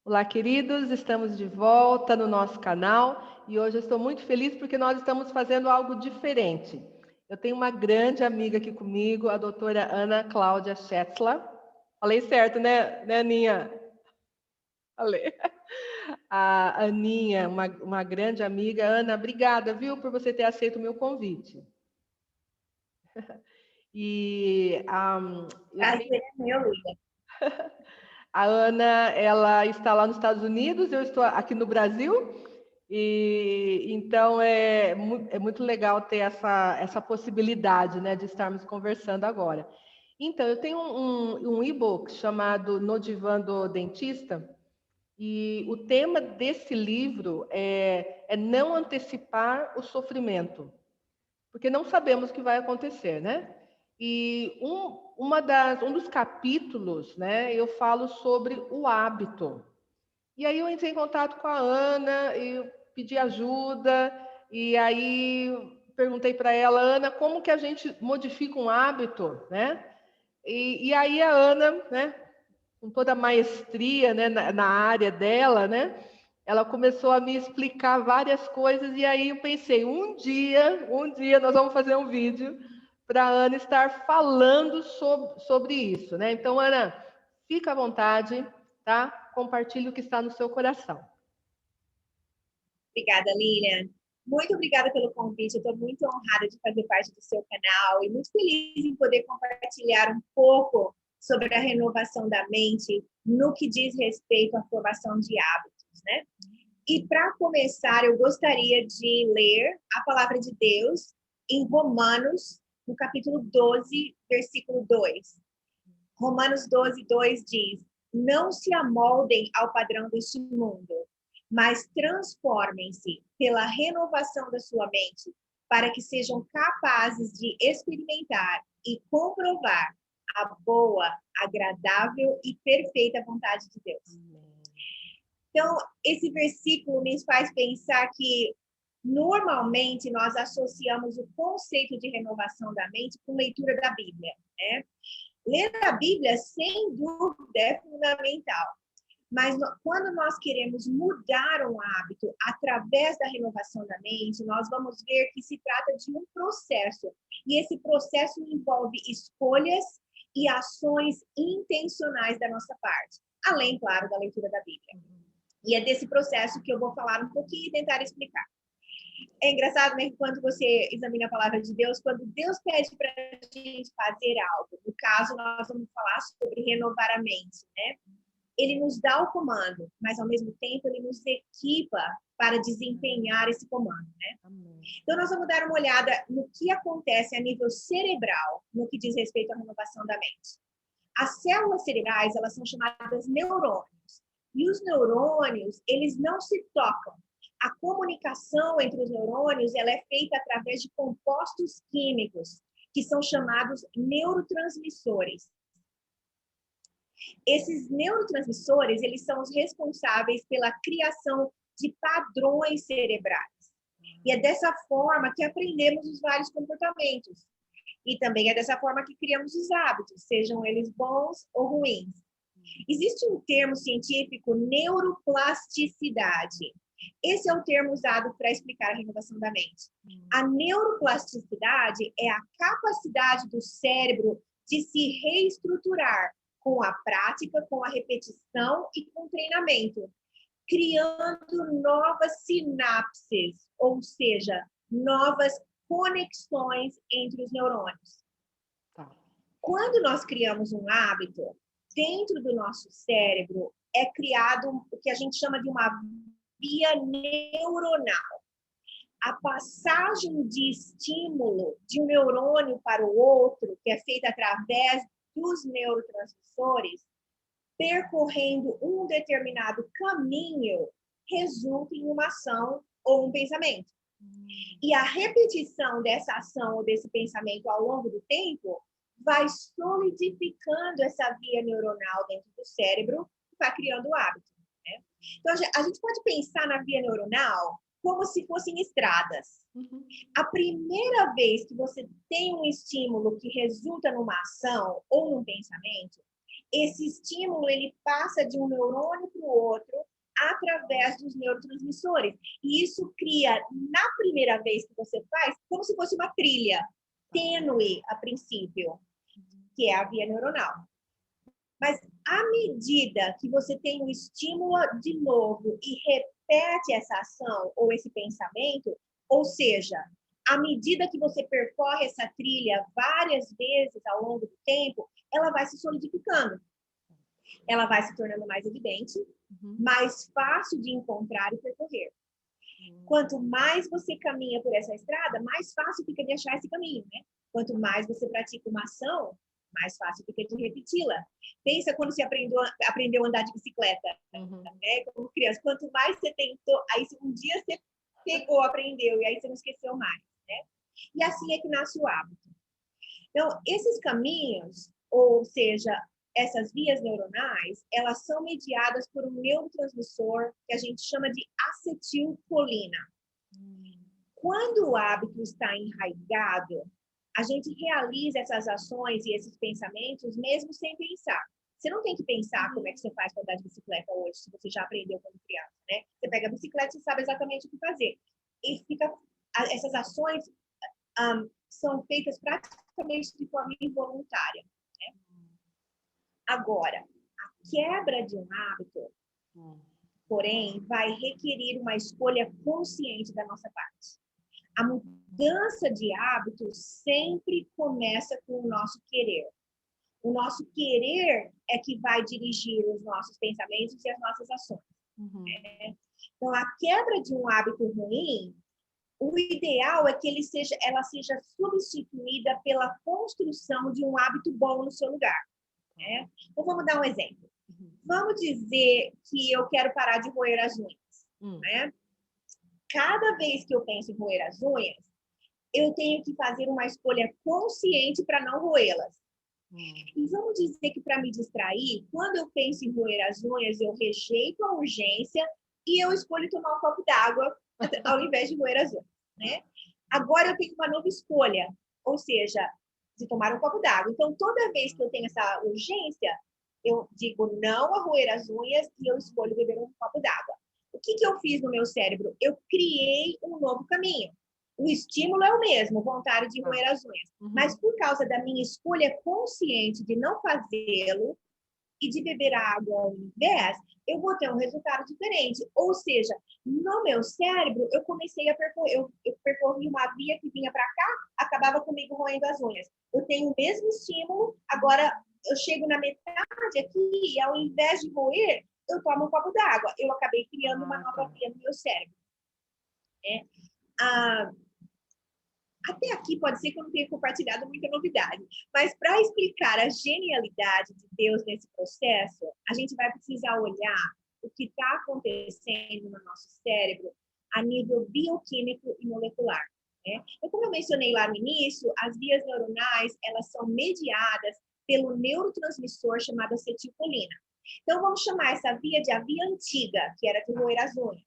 Olá, queridos, estamos de volta no nosso canal e hoje eu estou muito feliz porque nós estamos fazendo algo diferente. Eu tenho uma grande amiga aqui comigo, a doutora Ana Cláudia Schetzler. Falei certo, né, Aninha? Falei. A Aninha, uma grande amiga. Ana, obrigada, viu, por você ter aceito o meu convite. E eu Prazer tenho... é meu, Lívia. A Ana, ela está lá nos Estados Unidos, eu estou aqui no Brasil, e então é muito legal ter essa possibilidade, né, de estarmos conversando agora. Então, eu tenho um e-book chamado No Divã do Dentista, e o tema desse livro é não antecipar o sofrimento, porque não sabemos o que vai acontecer, né? E um dos capítulos, né, eu falo sobre o hábito. E aí eu entrei em contato com a Ana e pedi ajuda, e aí perguntei para ela, Ana, como que a gente modifica um hábito, né? E aí a Ana, né, com toda a maestria, né, na área dela, né, ela começou a me explicar várias coisas, e aí eu pensei, um dia nós vamos fazer um vídeo para a Ana estar falando sobre isso, né? Então, Ana, fica à vontade, tá? Compartilhe o que está no seu coração. Obrigada, Lilian. Muito obrigada pelo convite. Eu estou muito honrada de fazer parte do seu canal e muito feliz em poder compartilhar um pouco sobre a renovação da mente no que diz respeito à formação de hábitos, né? E para começar, eu gostaria de ler a palavra de Deus em Romanos, no capítulo 12, versículo 2. Romanos 12, 2 diz: não se amoldem ao padrão deste mundo, mas transformem-se pela renovação da sua mente, para que sejam capazes de experimentar e comprovar a boa, agradável e perfeita vontade de Deus. Então, esse versículo me faz pensar que normalmente nós associamos o conceito de renovação da mente com leitura da Bíblia, né? Ler a Bíblia, sem dúvida, é fundamental. Mas quando nós queremos mudar um hábito através da renovação da mente, nós vamos ver que se trata de um processo. E esse processo envolve escolhas e ações intencionais da nossa parte. Além, claro, da leitura da Bíblia. E é desse processo que eu vou falar um pouquinho e tentar explicar. É engraçado, né, que quando você examina a palavra de Deus, quando Deus pede para a gente fazer algo, no caso, nós vamos falar sobre renovar a mente, né? Ele nos dá o comando, mas ao mesmo tempo ele nos equipa para desempenhar esse comando, né? Então nós vamos dar uma olhada no que acontece a nível cerebral, no que diz respeito à renovação da mente. As células cerebrais, elas são chamadas neurônios. E os neurônios, eles não se tocam. A comunicação entre os neurônios, ela é feita através de compostos químicos, que são chamados neurotransmissores. Esses neurotransmissores, eles são os responsáveis pela criação de padrões cerebrais. E é dessa forma que aprendemos os vários comportamentos. E também é dessa forma que criamos os hábitos, sejam eles bons ou ruins. Existe um termo científico, neuroplasticidade. Esse é o termo usado para explicar a renovação da mente. A neuroplasticidade é a capacidade do cérebro de se reestruturar com a prática, com a repetição e com o treinamento, criando novas sinapses, ou seja, novas conexões entre os neurônios. Quando nós criamos um hábito, dentro do nosso cérebro é criado o que a gente chama de uma via neuronal. A passagem de estímulo de um neurônio para o outro, que é feita através dos neurotransmissores, percorrendo um determinado caminho, resulta em uma ação ou um pensamento. E a repetição dessa ação ou desse pensamento ao longo do tempo vai solidificando essa via neuronal dentro do cérebro e vai criando hábito. Né? Então, a gente pode pensar na via neuronal como se fossem estradas. A primeira vez que você tem um estímulo que resulta numa ação ou num pensamento, Esse estímulo, ele passa de um neurônio para o outro através dos neurotransmissores. E isso cria, na primeira vez que você faz, como se fosse uma trilha tênue a princípio, que é a via neuronal. Mas à medida que você tem o estímulo de novo e repete essa ação ou esse pensamento, ou seja, à medida que você percorre essa trilha várias vezes ao longo do tempo, ela vai se solidificando. Ela vai se tornando mais evidente, mais fácil de encontrar e percorrer. Quanto mais você caminha por essa estrada, mais fácil fica de achar esse caminho, né? Quanto mais você pratica uma ação, mais fácil fica de repeti-la. Pensa quando você aprendeu a andar de bicicleta, né? Como criança. Quanto mais você tentou, aí um dia você pegou, aprendeu, e aí você não esqueceu mais, né? E assim é que nasce o hábito. Então, esses caminhos, ou seja, essas vias neuronais, elas são mediadas por um neurotransmissor que a gente chama de acetilcolina. Quando o hábito está enraizado, a gente realiza essas ações e esses pensamentos mesmo sem pensar. Você não tem que pensar como é que você faz para andar de bicicleta hoje, se você já aprendeu quando criança, né? Você pega a bicicleta e sabe exatamente o que fazer. E essas ações são feitas praticamente de forma involuntária, né? Agora, a quebra de um hábito, porém, vai requerer uma escolha consciente da nossa parte. A mudança de hábito sempre começa com o nosso querer. O nosso querer é que vai dirigir os nossos pensamentos e as nossas ações. Então, a quebra de um hábito ruim, o ideal é que ela seja substituída pela construção de um hábito bom no seu lugar. Né? Então, vamos dar um exemplo. Vamos dizer que eu quero parar de roer as unhas. Né? Cada vez que eu penso em roer as unhas, eu tenho que fazer uma escolha consciente para não roê-las. E vamos dizer que para me distrair, quando eu penso em roer as unhas, eu rejeito a urgência e eu escolho tomar um copo d'água ao invés de roer as unhas. Né? Agora eu tenho uma nova escolha, ou seja, de tomar um copo d'água. Então, toda vez que eu tenho essa urgência, eu digo não a roer as unhas e eu escolho beber um copo d'água. O que eu fiz no meu cérebro? Eu criei um novo caminho. O estímulo é o mesmo, vontade de roer as unhas. Mas por causa da minha escolha consciente de não fazê-lo e de beber água ao invés, eu vou ter um resultado diferente. Ou seja, no meu cérebro, eu comecei a percorrer, eu percorri uma via que vinha para cá, acabava comigo roendo as unhas. Eu tenho o mesmo estímulo, agora eu chego na metade aqui e ao invés de roer, eu tomo um copo d'água. Eu acabei criando uma nova via no meu cérebro. Até aqui pode ser que eu não tenha compartilhado muita novidade, mas para explicar a genialidade de Deus nesse processo, a gente vai precisar olhar o que está acontecendo no nosso cérebro a nível bioquímico e molecular. Né? Então, como eu mencionei lá no início, as vias neuronais elas são mediadas pelo neurotransmissor chamado acetilcolina. Então, vamos chamar essa via de a via antiga, que era de roer as unhas.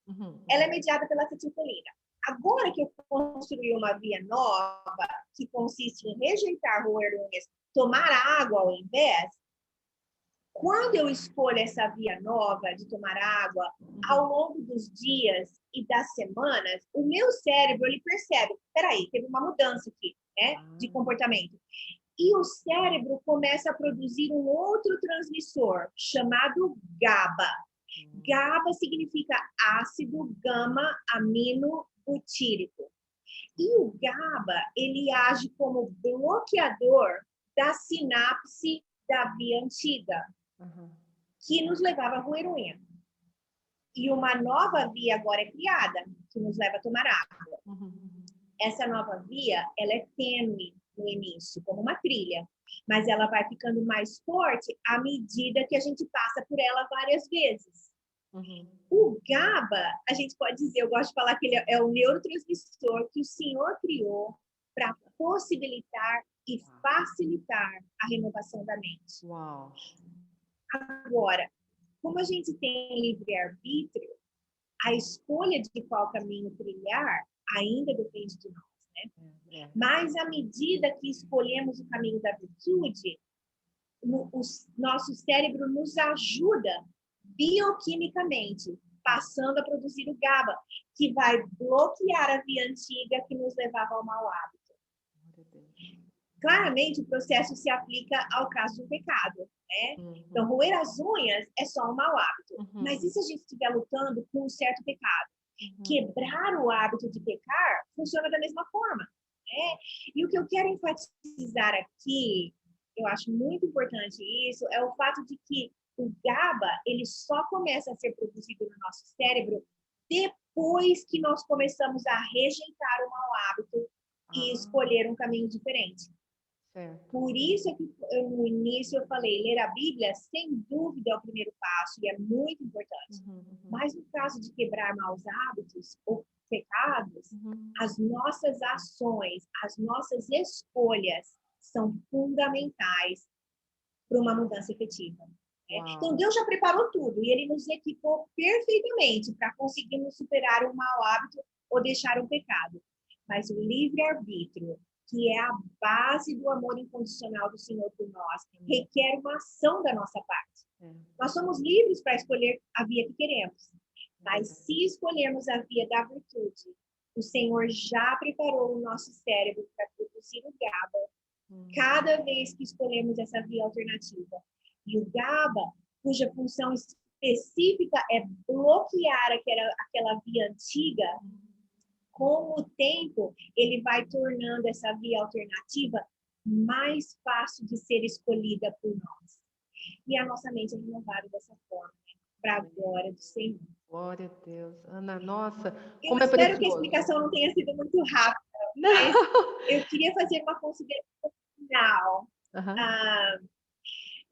Ela é mediada pela acetilcolina. Agora que eu construí uma via nova, que consiste em rejeitar roer unhas, tomar água ao invés, quando eu escolho essa via nova de tomar água, ao longo dos dias e das semanas, o meu cérebro ele percebe, peraí, teve uma mudança aqui, né, de comportamento. E o cérebro começa a produzir um outro transmissor chamado GABA. GABA significa ácido gama-amino butírico. E o GABA, ele age como bloqueador da sinapse da via antiga, que nos levava a roer unha. E uma nova via agora é criada, que nos leva a tomar água. Essa nova via, ela é tênue no início, como uma trilha, mas ela vai ficando mais forte à medida que a gente passa por ela várias vezes. O GABA, a gente pode dizer, eu gosto de falar que ele é o neurotransmissor que o Senhor criou para possibilitar e facilitar a renovação da mente. Agora, como a gente tem livre-arbítrio, a escolha de qual caminho trilhar ainda depende de nós, né? Mas à medida que escolhemos o caminho da virtude, o o nosso cérebro nos ajuda bioquimicamente, passando a produzir o GABA, que vai bloquear a via antiga que nos levava ao mau hábito. Claramente, o processo se aplica ao caso do pecado, né? Então, roer as unhas é só um mau hábito. Mas e se a gente estiver lutando com um certo pecado? Quebrar o hábito de pecar funciona da mesma forma, né? E o que eu quero enfatizar aqui, eu acho muito importante isso, é o fato de que o GABA, ele só começa a ser produzido no nosso cérebro depois que nós começamos a rejeitar o mau hábito e escolher um caminho diferente. Certo. Por isso é que no início eu falei, ler a Bíblia, sem dúvida, é o primeiro passo e é muito importante. Mas no caso de quebrar maus hábitos ou pecados, as nossas ações, as nossas escolhas são fundamentais para uma mudança efetiva. Então, Deus já preparou tudo e Ele nos equipou perfeitamente para conseguirmos superar um mau hábito ou deixar um pecado. Mas o livre-arbítrio, que é a base do amor incondicional do Senhor por nós, requer uma ação da nossa parte. Nós somos livres para escolher a via que queremos, mas se escolhermos a via da virtude, o Senhor já preparou o nosso cérebro para produzir o GABA cada vez que escolhemos essa via alternativa. E o GABA, cuja função específica é bloquear aquela via antiga, com o tempo, ele vai tornando essa via alternativa mais fácil de ser escolhida por nós. E a nossa mente é renovada dessa forma, para a glória do Senhor. Glória a Deus. Ana, nossa, como é precioso. Eu espero que a explicação não tenha sido muito rápida, mas eu queria fazer uma consideração final.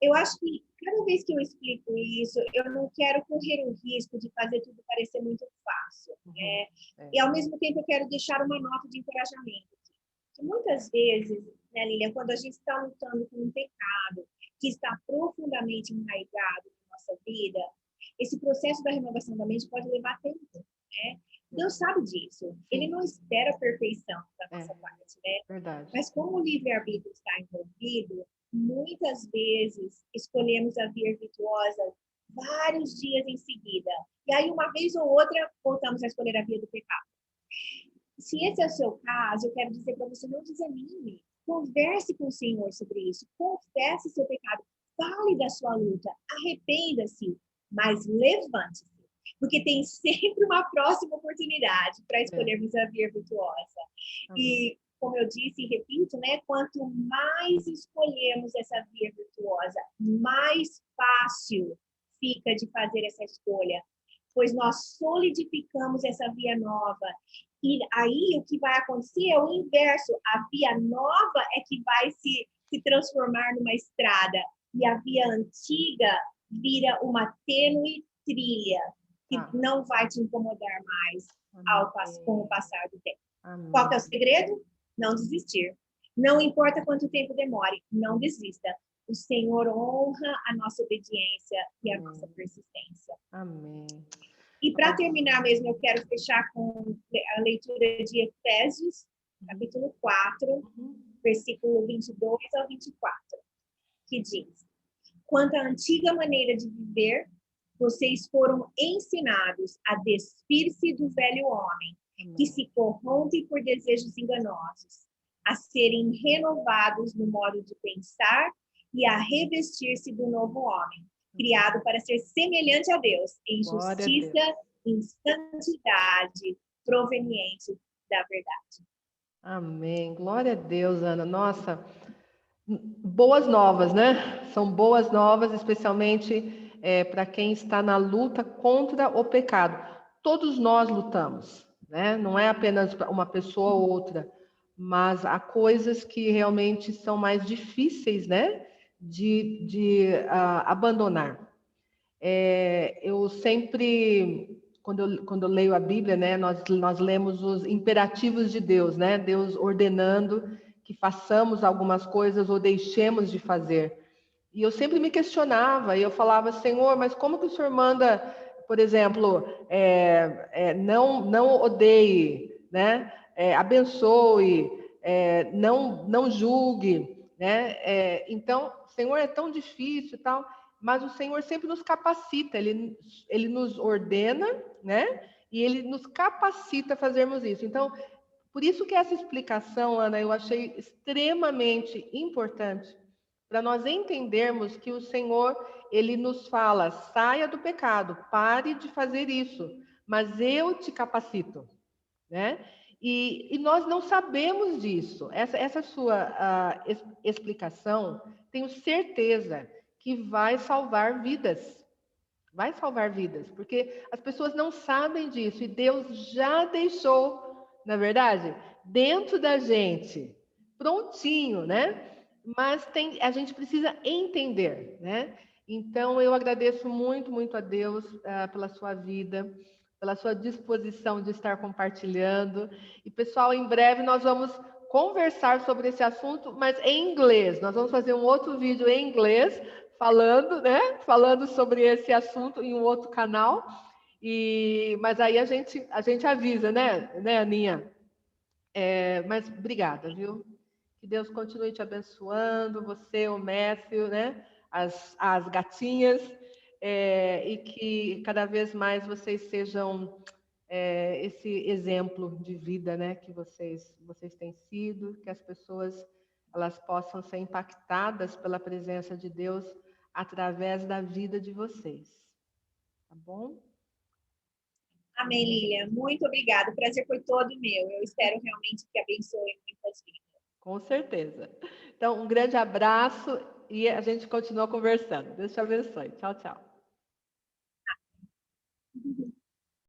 Eu acho que cada vez que eu explico isso, eu não quero correr o risco de fazer tudo parecer muito fácil, né? E, ao mesmo tempo, eu quero deixar uma nota de encorajamento. Que muitas vezes, né, Lilian, quando a gente está lutando com um pecado que está profundamente enraizado na nossa vida, esse processo da renovação da mente pode levar tempo, né? Deus sabe disso. Sim. Ele não espera a perfeição da nossa parte, né? Verdade. Mas como o livre-arbítrio está envolvido, muitas vezes escolhemos a via virtuosa vários dias em seguida. E aí, uma vez ou outra, voltamos a escolher a via do pecado. Se esse é o seu caso, eu quero dizer para você, não desanime. Converse com o Senhor sobre isso. Confesse seu pecado. Fale da sua luta. Arrependa-se. Mas levante-se. Porque tem sempre uma próxima oportunidade para escolhermos a via virtuosa. E, como eu disse e repito, né, quanto mais escolhemos essa via virtuosa, mais fácil fica de fazer essa escolha, pois nós solidificamos essa via nova. E aí o que vai acontecer é o inverso. A via nova é que vai se transformar numa estrada, e a via antiga vira uma tênue trilha, que não vai te incomodar mais com o passar do tempo. Amém. Qual que é o segredo? Não desistir. Não importa quanto tempo demore, não desista. O Senhor honra a nossa obediência e a nossa persistência. Amém. E para terminar mesmo, eu quero fechar com a leitura de Efésios, capítulo 4, versículo 22 ao 24, que diz: quanto à antiga maneira de viver, vocês foram ensinados a despir-se do velho homem, que se corrompe por desejos enganosos, a serem renovados no modo de pensar e a revestir-se do novo homem, criado para ser semelhante a Deus, em justiça, em santidade, proveniente da verdade. Amém. Glória a Deus, Ana. Nossa, boas novas, né? São boas novas, especialmente para quem está na luta contra o pecado. Todos nós lutamos, né? Não é apenas uma pessoa ou outra, mas há coisas que realmente são mais difíceis, né? De abandonar. Eu sempre, quando eu leio a Bíblia, né? Nós lemos os imperativos de Deus, né? Deus ordenando que façamos algumas coisas ou deixemos de fazer. E eu sempre me questionava, e eu falava, Senhor, mas como que o Senhor manda, por exemplo, não odeie, né? Abençoe, não julgue, né? Então, Senhor é tão difícil e tal, mas o Senhor sempre nos capacita, ele nos ordena, né? E ele nos capacita a fazermos isso. Então, por isso que essa explicação, Ana, eu achei extremamente importante para nós entendermos que o Senhor, ele nos fala: saia do pecado, pare de fazer isso, mas eu te capacito, né? E nós não sabemos disso. Essa sua explicação, tenho certeza que vai salvar vidas. Vai salvar vidas, porque as pessoas não sabem disso e Deus já deixou, na verdade, dentro da gente, prontinho, né? Mas a gente precisa entender, né? Então, eu agradeço muito, muito a Deus pela sua vida, pela sua disposição de estar compartilhando. E, pessoal, em breve nós vamos conversar sobre esse assunto, mas em inglês. Nós vamos fazer um outro vídeo em inglês, falando, né? Falando sobre esse assunto em um outro canal. Mas aí a gente avisa, né, Aninha? Mas obrigada, viu? Que Deus continue te abençoando, você, o Matthew, né? As gatinhas, e que cada vez mais vocês sejam esse exemplo de vida, né? Que vocês têm sido, que as pessoas elas possam ser impactadas pela presença de Deus através da vida de vocês. Tá bom? Amém, Lilian. Muito obrigada. O prazer foi todo meu. Eu espero realmente que abençoe muitas vidas. Com certeza. Então, um grande abraço e a gente continua conversando. Deus te abençoe. Tchau, tchau.